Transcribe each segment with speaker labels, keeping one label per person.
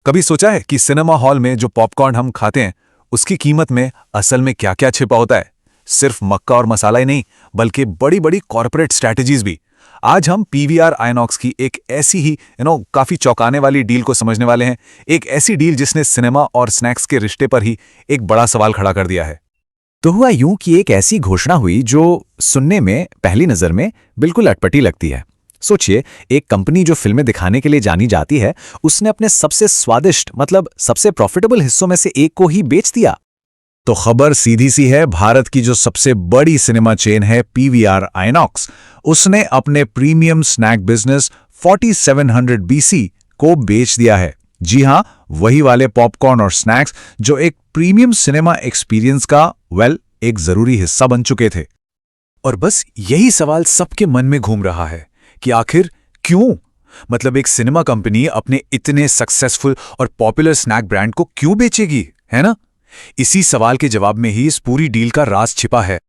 Speaker 1: कभी सोचा है कि सिनेमा हॉल में जो पॉपकॉर्न हम खाते हैं उसकी कीमत में असल में क्या क्या छिपा होता है? सिर्फ मक्का और मसाला ही नहीं, बल्कि बड़ी बड़ी कॉर्पोरेट स्ट्रैटेजीज भी। आज हम पीवीआर आइनॉक्स की एक ऐसी ही काफी चौंकाने वाली डील को समझने वाले हैं। एक ऐसी डील जिसने सिनेमा और स्नैक्स के रिश्ते पर ही एक बड़ा सवाल खड़ा कर दिया है।
Speaker 2: तो हुआ यूं कि एक ऐसी घोषणा हुई जो सुनने में पहली नजर में बिल्कुल अटपटी लगती है। सोचिए, एक कंपनी जो फिल्में दिखाने के लिए जानी जाती है, उसने अपने सबसे स्वादिष्ट मतलब सबसे प्रॉफिटेबल हिस्सों में से एक को ही बेच दिया।
Speaker 1: तो खबर सीधी सी है, भारत की जो सबसे बड़ी सिनेमा चेन है पीवीआर आइनॉक्स, उसने अपने प्रीमियम स्नैक बिजनेस 4700 बीसी को बेच दिया है। जी हां, वही वाले पॉपकॉर्न और स्नैक्स जो एक प्रीमियम सिनेमा एक्सपीरियंस का एक जरूरी हिस्सा बन चुके थे। और बस यही सवाल सबके मन में घूम रहा है कि आखिर क्यों? मतलब एक सिनेमा कंपनी अपने इतने सक्सेसफुल और पॉपुलर स्नैक ब्रांड को क्यों बेचेगी, है ना? इसी सवाल के जवाब में ही इस पूरी डील का राज छिपा है।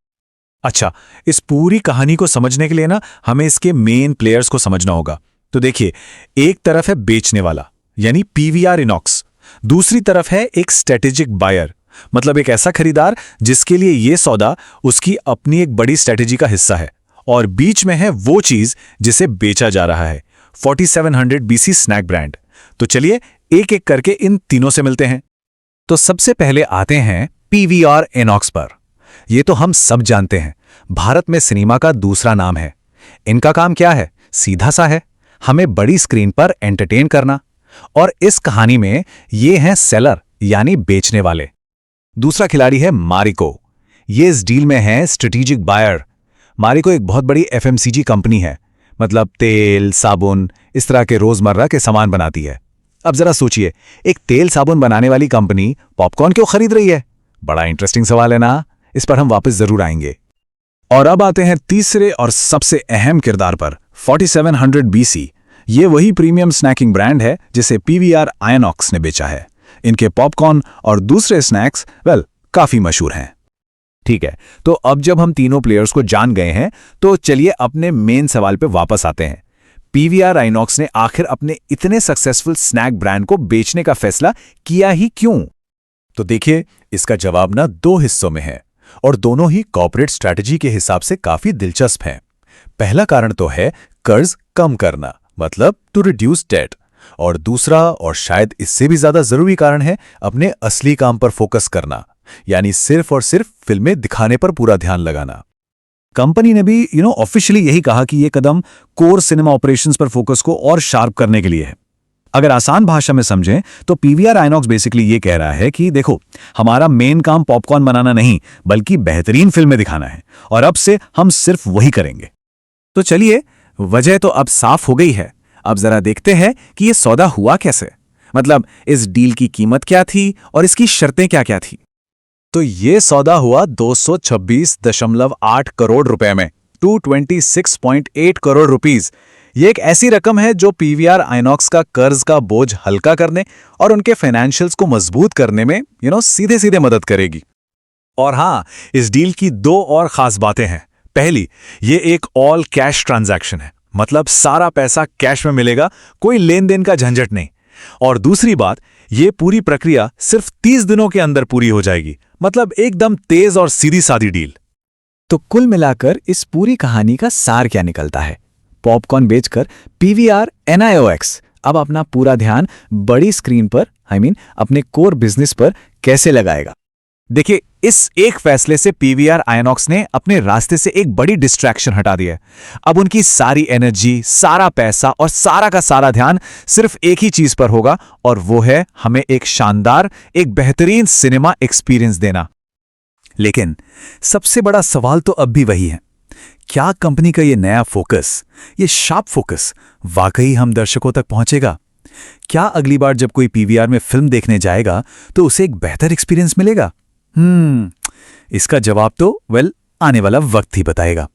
Speaker 1: अच्छा, इस पूरी कहानी को समझने के लिए ना हमें इसके मेन प्लेयर्स को समझना होगा। तो देखिए, एक तरफ है बेचने वाला यानी पीवीआर आइनॉक्स, दूसरी तरफ है एक स्ट्रेटेजिक बायर, मतलब एक ऐसा खरीदार जिसके लिए यह सौदा उसकी अपनी एक बड़ी स्ट्रेटेजी का हिस्सा है, और बीच में है वो चीज जिसे बेचा जा रहा है, 4700 बीसी स्नैक ब्रांड। तो चलिए एक एक करके इन तीनों से मिलते हैं। तो सबसे पहले आते हैं पीवीआर आइनॉक्स पर। ये तो हम सब जानते हैं, भारत में सिनेमा का दूसरा नाम है। इनका काम क्या है? सीधा सा है, हमें बड़ी स्क्रीन पर एंटरटेन करना। और इस कहानी में ये हैं सेलर यानी बेचने वाले। दूसरा खिलाड़ी है मारिको। ये इस डील में है स्ट्रेटेजिक बायर। मारिको एक बहुत बड़ी एफएमसीजी कंपनी है, मतलब तेल, साबुन, इस तरह के रोजमर्रा के सामान बनाती है। अब जरा सोचिए, एक तेल साबुन बनाने वाली कंपनी पॉपकॉर्न क्यों खरीद रही है? बड़ा इंटरेस्टिंग सवाल है ना? इस पर हम वापस जरूर आएंगे। और अब आते हैं तीसरे और सबसे अहम किरदार पर, 4700 बीसी। ये वही प्रीमियम स्नैकिंग ब्रांड है जिसे पीवीआर आइनॉक्स ने बेचा है। इनके पॉपकॉर्न और दूसरे स्नैक्स काफी मशहूर हैं। ठीक है, तो अब जब हम तीनों प्लेयर्स को जान गए हैं, तो चलिए अपने मेन सवाल पे वापस आते हैं। पीवीआर आइनॉक्स ने आखिर अपने इतने सक्सेसफुल स्नैक ब्रांड को बेचने का फैसला किया ही क्यों? तो देखिए, इसका जवाब ना दो हिस्सों में है, और दोनों ही कॉर्पोरेट स्ट्रैटेजी के हिसाब से काफी दिलचस्प हैं। पहला कारण तो है कर्ज कम करना, मतलब टू रिड्यूस डेट। और दूसरा, और शायद इससे भी ज्यादा जरूरी कारण है, अपने असली काम पर फोकस करना, यानी सिर्फ और सिर्फ फिल्में दिखाने पर पूरा ध्यान लगाना। कंपनी ने भी ऑफिशियली यही कहा कि यह कदम कोर सिनेमा ऑपरेशंस पर फोकस को और शार्प करने के लिए है। अगर आसान भाषा में समझें तो पीवीआर आइनॉक्स बेसिकली ये कह रहा है कि देखो, हमारा मेन काम पॉपकॉर्न बनाना नहीं, बल्कि बेहतरीन फिल्में दिखाना है, और अब से हम सिर्फ वही करेंगे। तो चलिए, वजह तो अब साफ हो गई है। अब जरा देखते हैं कि यह सौदा हुआ कैसे, मतलब इस डील की कीमत क्या थी और इसकी शर्तें क्या क्या थी। तो ये सौदा हुआ 226.8 करोड़ रुपए में, 226.8 करोड़ रुपीस। ये एक ऐसी रकम है जो पीवीआर आइनॉक्स का कर्ज का बोझ हल्का करने और उनके फाइनेंशियल्स को मजबूत करने में सीधे सीधे मदद करेगी। और हां, इस डील की दो और खास बातें हैं। पहली, ये एक ऑल कैश ट्रांजैक्शन है, मतलब सारा पैसा कैश में मिलेगा, कोई लेन देन का झंझट नहीं। और दूसरी बात, ये पूरी प्रक्रिया सिर्फ 30 दिनों के अंदर पूरी हो जाएगी, मतलब एकदम तेज और सीधी सादी डील।
Speaker 2: तो कुल मिलाकर इस पूरी कहानी का सार क्या निकलता है? पॉपकॉर्न बेचकर पीवीआर एनआईओएक्स अब अपना पूरा ध्यान बड़ी स्क्रीन पर, अपने कोर बिजनेस पर कैसे लगाएगा? देखिए, इस एक फैसले से पीवीआर आइनॉक्स ने अपने रास्ते से एक बड़ी डिस्ट्रैक्शन हटा दी है। अब उनकी सारी एनर्जी, सारा पैसा और सारा का सारा ध्यान सिर्फ एक ही चीज पर होगा, और वो है हमें एक शानदार, एक बेहतरीन सिनेमा एक्सपीरियंस देना। लेकिन सबसे बड़ा सवाल तो अब भी वही है, क्या कंपनी का ये नया फोकस, ये शार्प फोकस वाकई हम दर्शकों तक पहुंचेगा? क्या अगली बार जब कोई पीवीआर में फिल्म देखने जाएगा तो उसे एक बेहतर एक्सपीरियंस मिलेगा? इसका जवाब तो आने वाला वक्त ही बताएगा।